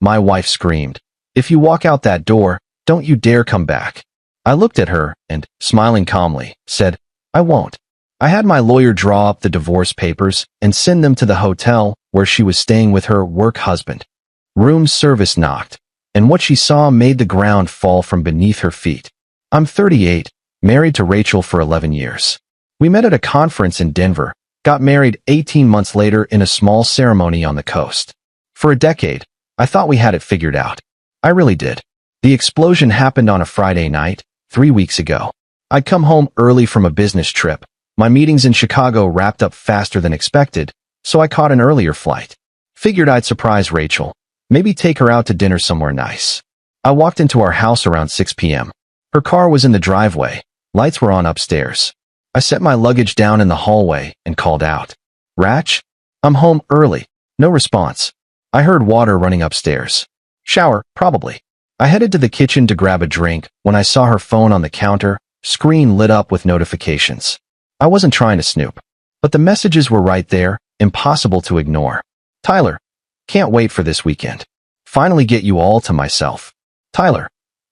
My wife screamed. If you walk out that door, don't you dare come back. I looked at her and, smiling calmly, said, I won't. I had my lawyer draw up the divorce papers and send them to the hotel where she was staying with her work husband. Room service knocked, and what she saw made the ground fall from beneath her feet. I'm 38, married to Rachel for 11 years. We met at a conference in Denver, got married 18 months later in a small ceremony on the coast. For a decade, I thought we had it figured out. I really did. The explosion happened on a Friday night, 3 weeks ago. I'd come home early from a business trip. My meetings in Chicago wrapped up faster than expected, so I caught an earlier flight. Figured I'd surprise Rachel, maybe take her out to dinner somewhere nice. I walked into our house around 6 p.m. Her car was in the driveway, lights were on upstairs. I set my luggage down in the hallway and called out, Rach? I'm home early. No response. I heard water running upstairs. Shower, probably. I headed to the kitchen to grab a drink when I saw her phone on the counter, screen lit up with notifications. I wasn't trying to snoop, but the messages were right there, impossible to ignore. Tyler, can't wait for this weekend. Finally get you all to myself. Tyler,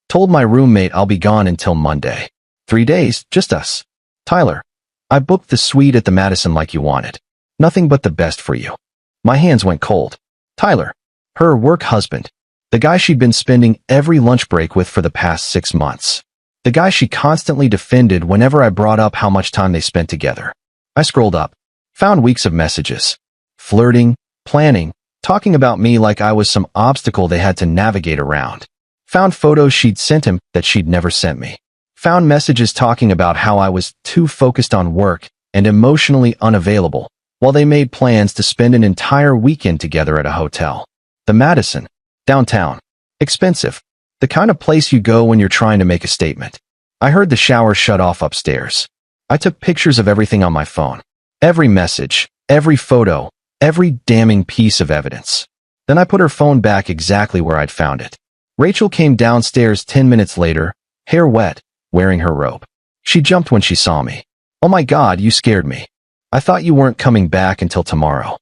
told my roommate I'll be gone until Monday. 3 days, just us. Tyler, I booked the suite at the Madison like you wanted. Nothing but the best for you. My hands went cold. Tyler, her work husband, the guy she'd been spending every lunch break with for the past 6 months. The guy she constantly defended whenever I brought up how much time they spent together. I scrolled up, found weeks of messages. Flirting, planning, talking about me like I was some obstacle they had to navigate around. Found photos she'd sent him that she'd never sent me. Found messages talking about how I was too focused on work and emotionally unavailable, while they made plans to spend an entire weekend together at a hotel. The Madison, downtown. Expensive. The kind of place you go when you're trying to make a statement. I heard the shower shut off upstairs. I took pictures of everything on my phone. Every message, every photo, every damning piece of evidence. Then I put her phone back exactly where I'd found it. Rachel came downstairs 10 minutes later, hair wet, wearing her robe. She jumped when she saw me. Oh my God, you scared me. I thought you weren't coming back until tomorrow.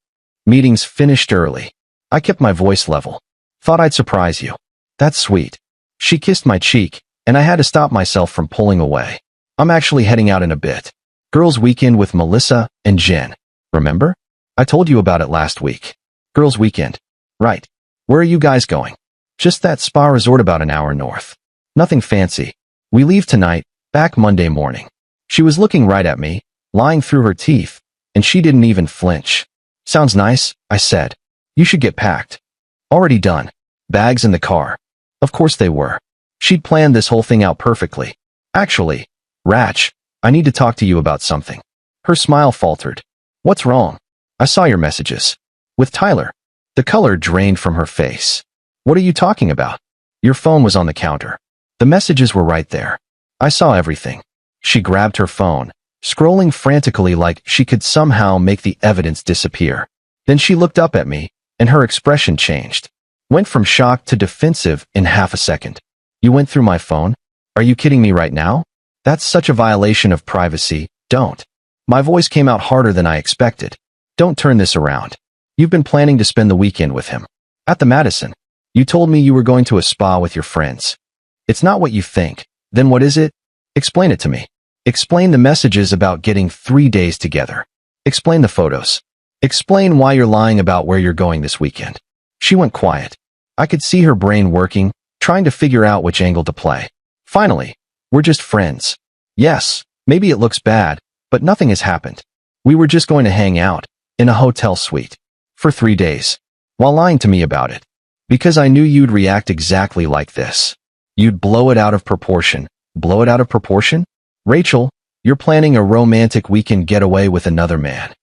Meetings finished early. I kept my voice level. Thought I'd surprise you. That's sweet. She kissed my cheek, and I had to stop myself from pulling away. I'm actually heading out in a bit. Girls' weekend with Melissa and Jen. Remember? I told you about it last week. Girls' weekend. Right. Where are you guys going? Just that spa resort about an hour north. Nothing fancy. We leave tonight, back Monday morning. She was looking right at me, lying through her teeth, and she didn't even flinch. Sounds nice, I said. You should get packed. Already done. Bags in the car. Of course they were. She'd planned this whole thing out perfectly. Actually, Rach, I need to talk to you about something. Her smile faltered. What's wrong? I saw your messages. With Tyler. The color drained from her face. What are you talking about? Your phone was on the counter. The messages were right there. I saw everything. She grabbed her phone, scrolling frantically like she could somehow make the evidence disappear. Then she looked up at me, and her expression changed. Went from shock to defensive in half a second. You went through my phone? Are you kidding me right now? That's such a violation of privacy. Don't. My voice came out harder than I expected. Don't turn this around. You've been planning to spend the weekend with him. At the Madison. You told me you were going to a spa with your friends. It's not what you think. Then what is it? Explain it to me. Explain the messages about getting 3 days together. Explain the photos. Explain why you're lying about where you're going this weekend. She went quiet. I could see her brain working, trying to figure out which angle to play. Finally, we're just friends. Yes, maybe it looks bad, but nothing has happened. We were just going to hang out, in a hotel suite, for 3 days, while lying to me about it. Because I knew you'd react exactly like this. You'd blow it out of proportion. Blow it out of proportion? Rachel, you're planning a romantic weekend getaway with another man.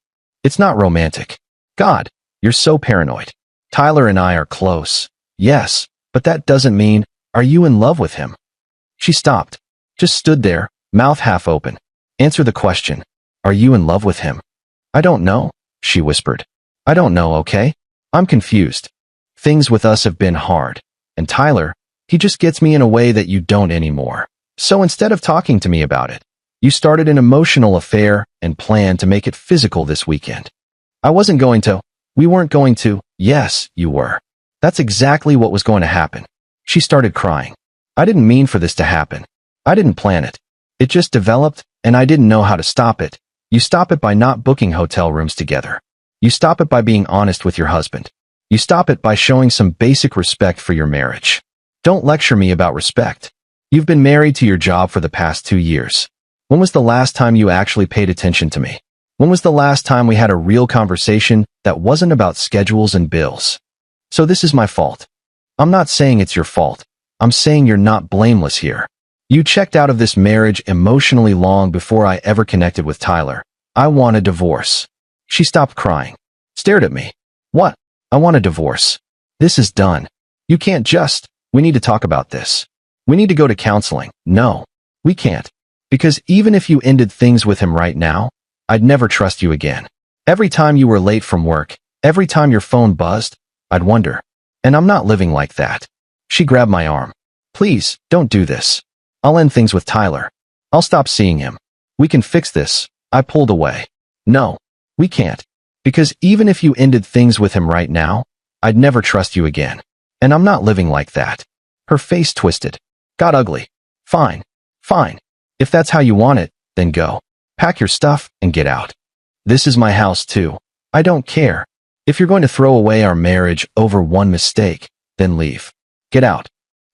It's not romantic. God, you're so paranoid. Tyler and I are close. Yes, but that doesn't mean, are you in love with him? She stopped. Just stood there, mouth half open. Answer the question. Are you in love with him? I don't know, she whispered. I don't know, okay? I'm confused. Things with us have been hard. And Tyler, he just gets me in a way that you don't anymore. So instead of talking to me about it, you started an emotional affair and planned to make it physical this weekend. I wasn't going to. We weren't going to. Yes, you were. That's exactly what was going to happen. She started crying. I didn't mean for this to happen. I didn't plan it. It just developed, and I didn't know how to stop it. You stop it by not booking hotel rooms together. You stop it by being honest with your husband. You stop it by showing some basic respect for your marriage. Don't lecture me about respect. You've been married to your job for the past 2 years. When was the last time you actually paid attention to me? When was the last time we had a real conversation that wasn't about schedules and bills? So this is my fault. I'm not saying it's your fault. I'm saying you're not blameless here. You checked out of this marriage emotionally long before I ever connected with Tyler. I want a divorce. She stopped crying, stared at me. What? I want a divorce. This is done. You can't just. We need to talk about this. We need to go to counseling. No, we can't. Because even if you ended things with him right now, I'd never trust you again. Every time you were late from work, every time your phone buzzed, I'd wonder. And I'm not living like that. She grabbed my arm. Please, don't do this. I'll end things with Tyler. I'll stop seeing him. We can fix this. I pulled away. No, we can't. Because even if you ended things with him right now, I'd never trust you again. And I'm not living like that. Her face twisted. Got ugly. Fine. Fine. If that's how you want it, then go. Pack your stuff and get out. This is my house too. I don't care. If you're going to throw away our marriage over one mistake, then leave. Get out.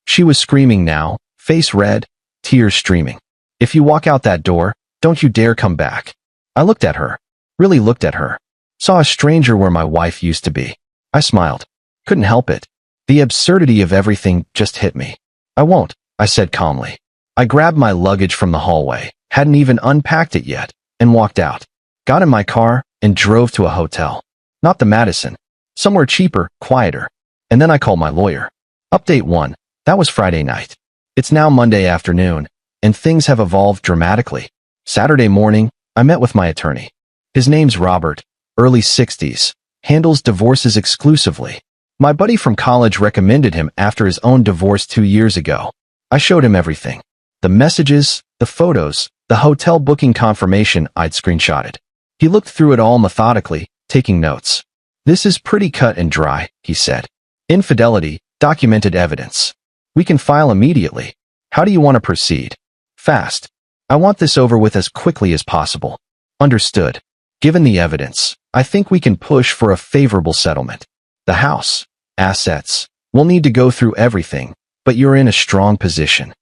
She was screaming now, face red, tears streaming. If you walk out that door, don't you dare come back. I looked at her. Really looked at her. Saw a stranger where my wife used to be. I smiled. Couldn't help it. The absurdity of everything just hit me. I won't, I said calmly. I grabbed my luggage from the hallway, hadn't even unpacked it yet, and walked out. Got in my car and drove to a hotel. Not the Madison. Somewhere cheaper, quieter. And then I called my lawyer. Update 1. That was Friday night. It's now Monday afternoon, and things have evolved dramatically. Saturday morning, I met with my attorney. His name's Robert, early 60s, handles divorces exclusively. My buddy from college recommended him after his own divorce 2 years ago. I showed him everything. The messages, the photos, the hotel booking confirmation I'd screenshotted. He looked through it all methodically, taking notes. This is pretty cut and dry, he said. Infidelity, documented evidence. We can file immediately. How do you want to proceed? Fast. I want this over with as quickly as possible. Understood. Given the evidence, I think we can push for a favorable settlement. The house, assets, we'll need to go through everything, but you're in a strong position.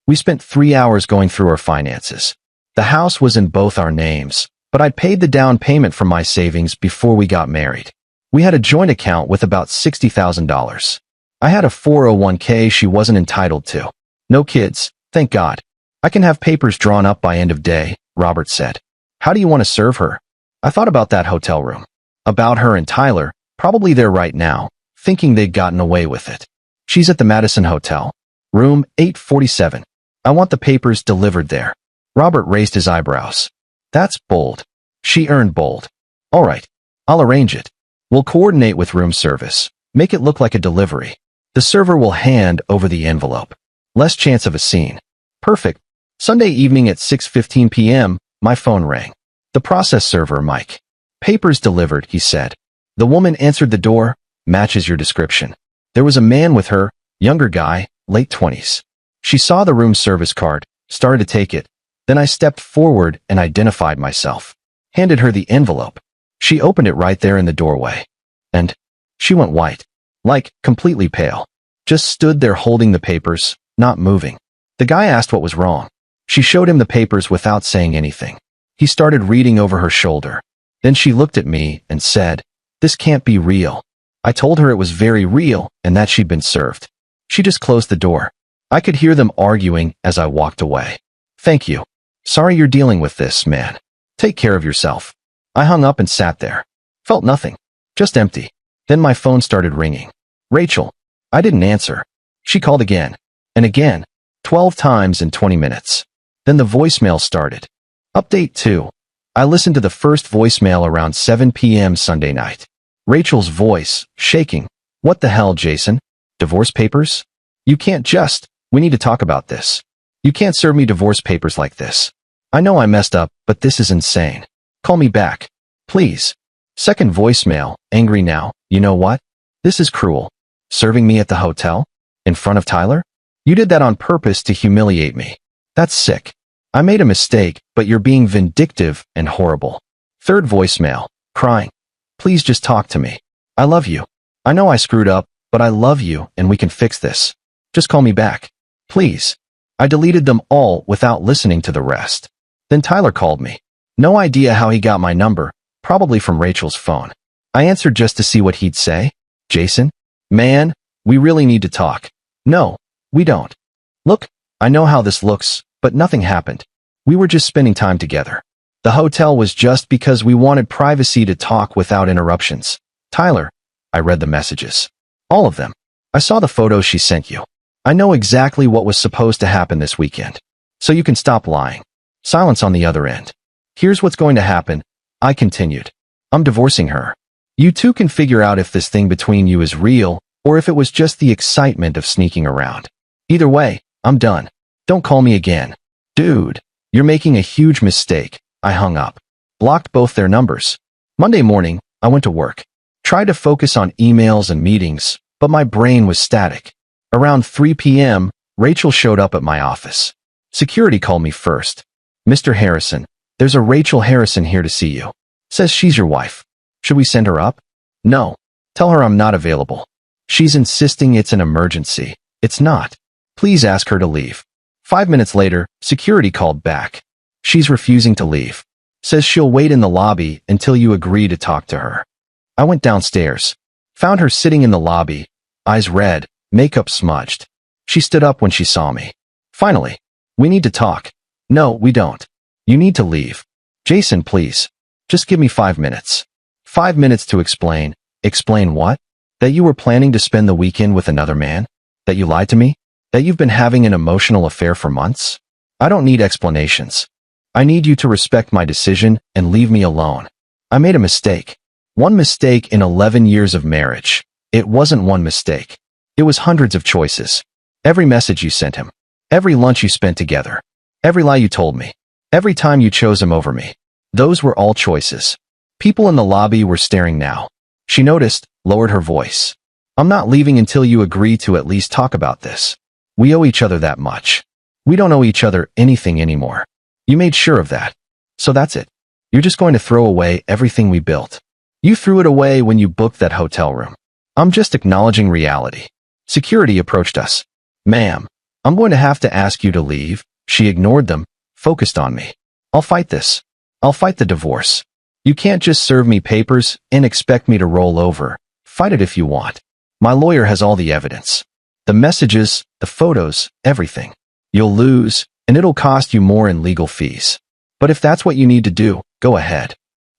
We spent 3 hours going through our finances. The house was in both our names, but I'd paid the down payment from my savings before we got married. We had a joint account with about $60,000. I had a 401k she wasn't entitled to. No kids, thank God. I can have papers drawn up by end of day, Robert said. How do you want to serve her? I thought about that hotel room. About her and Tyler, probably there right now, thinking they'd gotten away with it. She's at the Madison Hotel. Room 847. I want the papers delivered there. Robert raised his eyebrows. That's bold. She earned bold. All right. I'll arrange it. We'll coordinate with room service. Make it look like a delivery. The server will hand over the envelope. Less chance of a scene. Perfect. Sunday evening at 6:15 p.m., my phone rang. The process server, Mike. Papers delivered, he said. The woman answered the door. Matches your description. There was a man with her, younger guy, late 20s. She saw the room service card, started to take it. Then I stepped forward and identified myself. Handed her the envelope. She opened it right there in the doorway. And she went white. Like, completely pale. Just stood there holding the papers, not moving. The guy asked what was wrong. She showed him the papers without saying anything. He started reading over her shoulder. Then she looked at me and said, "This can't be real." I told her it was very real and that she'd been served. She just closed the door. I could hear them arguing as I walked away. Thank you. Sorry you're dealing with this, man. Take care of yourself. I hung up and sat there. Felt nothing. Just empty. Then my phone started ringing. Rachel. I didn't answer. She called again. And again. 12 times in 20 minutes. Then the voicemail started. Update 2. I listened to the first voicemail around 7 p.m. Sunday night. Rachel's voice, shaking. What the hell, Jason? Divorce papers? You can't just. We need to talk about this. You can't serve me divorce papers like this. I know I messed up, but this is insane. Call me back. Please. Second voicemail, angry now. You know what? This is cruel. Serving me at the hotel? In front of Tyler? You did that on purpose to humiliate me. That's sick. I made a mistake, but you're being vindictive and horrible. Third voicemail, crying. Please just talk to me. I love you. I know I screwed up, but I love you and we can fix this. Just call me back. Please. I deleted them all without listening to the rest. Then Tyler called me. No idea how he got my number, probably from Rachel's phone. I answered just to see what he'd say. Jason? Man, we really need to talk. No, we don't. Look, I know how this looks, but nothing happened. We were just spending time together. The hotel was just because we wanted privacy to talk without interruptions. Tyler, I read the messages. All of them. I saw the photos she sent you. I know exactly what was supposed to happen this weekend. So you can stop lying. Silence on the other end. Here's what's going to happen. I continued. I'm divorcing her. You two can figure out if this thing between you is real or if it was just the excitement of sneaking around. Either way, I'm done. Don't call me again. Dude, you're making a huge mistake. I hung up. Blocked both their numbers. Monday morning, I went to work. Tried to focus on emails and meetings, but my brain was static. Around 3 p.m., Rachel showed up at my office. Security called me first. Mr. Harrison, there's a Rachel Harrison here to see you. Says she's your wife. Should we send her up? No. Tell her I'm not available. She's insisting it's an emergency. It's not. Please ask her to leave. 5 minutes later, security called back. She's refusing to leave. Says she'll wait in the lobby until you agree to talk to her. I went downstairs. Found her sitting in the lobby, eyes red, makeup smudged. She stood up when she saw me. Finally, we need to talk. No, we don't. You need to leave. Jason, please. Just give me 5 minutes. 5 minutes to explain. Explain what? That you were planning to spend the weekend with another man? That you lied to me? That you've been having an emotional affair for months? I don't need explanations. I need you to respect my decision and leave me alone. I made a mistake. One mistake in 11 years of marriage. It wasn't one mistake. It was hundreds of choices. Every message you sent him. Every lunch you spent together. Every lie you told me. Every time you chose him over me. Those were all choices. People in the lobby were staring now. She noticed, lowered her voice. I'm not leaving until you agree to at least talk about this. We owe each other that much. We don't owe each other anything anymore. You made sure of that. So that's it. You're just going to throw away everything we built. You threw it away when you booked that hotel room. I'm just acknowledging reality. Security approached us. Ma'am, I'm going to have to ask you to leave. She ignored them, focused on me. I'll fight this. I'll fight the divorce. You can't just serve me papers and expect me to roll over. Fight it if you want. My lawyer has all the evidence. The messages, the photos, everything. You'll lose, and it'll cost you more in legal fees. But if that's what you need to do, go ahead.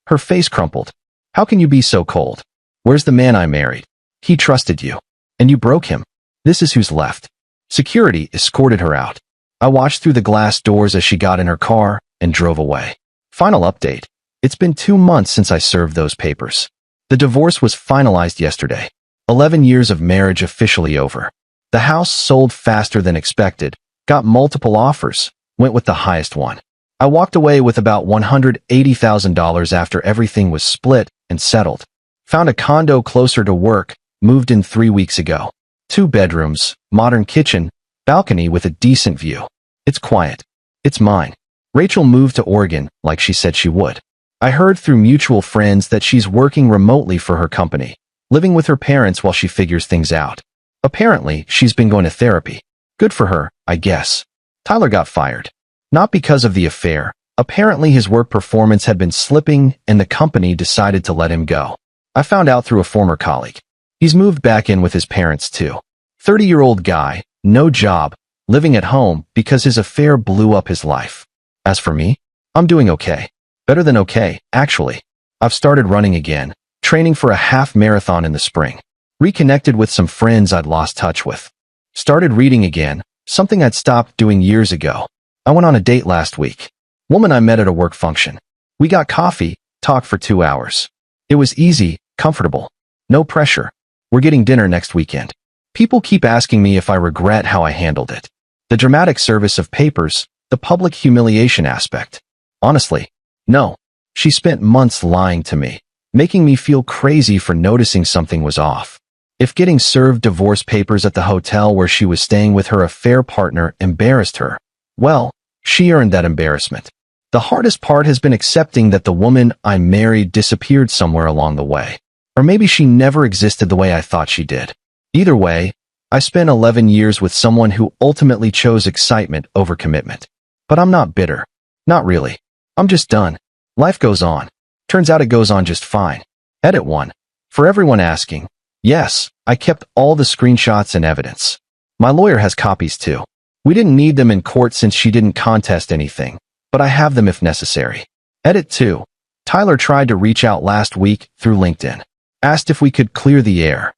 Her face crumpled. How can you be so cold? Where's the man I married? He trusted you. And you broke him. This is who's left. Security escorted her out. I watched through the glass doors as she got in her car and drove away. Final update. It's been 2 months since I served those papers. The divorce was finalized yesterday. 11 years of marriage officially over. The house sold faster than expected, got multiple offers, went with the highest one. I walked away with about $180,000 after everything was split and settled. Found a condo closer to work, moved in 3 weeks ago. 2 bedrooms, modern kitchen, balcony with a decent view. It's quiet. It's mine. Rachel moved to Oregon like she said she would. I heard through mutual friends that she's working remotely for her company, living with her parents while she figures things out. Apparently, she's been going to therapy. Good for her, I guess. Tyler got fired. Not because of the affair. Apparently his work performance had been slipping and the company decided to let him go. I found out through a former colleague. He's moved back in with his parents too. 30-year-old guy, no job, living at home because his affair blew up his life. As for me, I'm doing okay. Better than okay, actually. I've started running again, training for a half marathon in the spring. Reconnected with some friends I'd lost touch with. Started reading again, something I'd stopped doing years ago. I went on a date last week. Woman I met at a work function. We got coffee, talked for 2 hours. It was easy, comfortable. No pressure. We're getting dinner next weekend. People keep asking me if I regret how I handled it. The dramatic service of papers, the public humiliation aspect. Honestly, no. She spent months lying to me, making me feel crazy for noticing something was off. If getting served divorce papers at the hotel where she was staying with her affair partner embarrassed her, well, she earned that embarrassment. The hardest part has been accepting that the woman I married disappeared somewhere along the way. Or maybe she never existed the way I thought she did. Either way, I spent 11 years with someone who ultimately chose excitement over commitment. But I'm not bitter. Not really. I'm just done. Life goes on. Turns out it goes on just fine. Edit 1. For everyone asking, yes, I kept all the screenshots and evidence. My lawyer has copies too. We didn't need them in court since she didn't contest anything, but I have them if necessary. Edit 2. Tyler tried to reach out last week through LinkedIn. Asked if we could clear the air.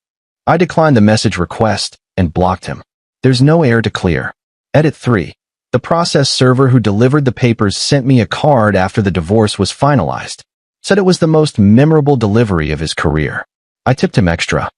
I declined the message request and blocked him. There's no air to clear. Edit 3. The process server who delivered the papers sent me a card after the divorce was finalized. Said it was the most memorable delivery of his career. I tipped him extra.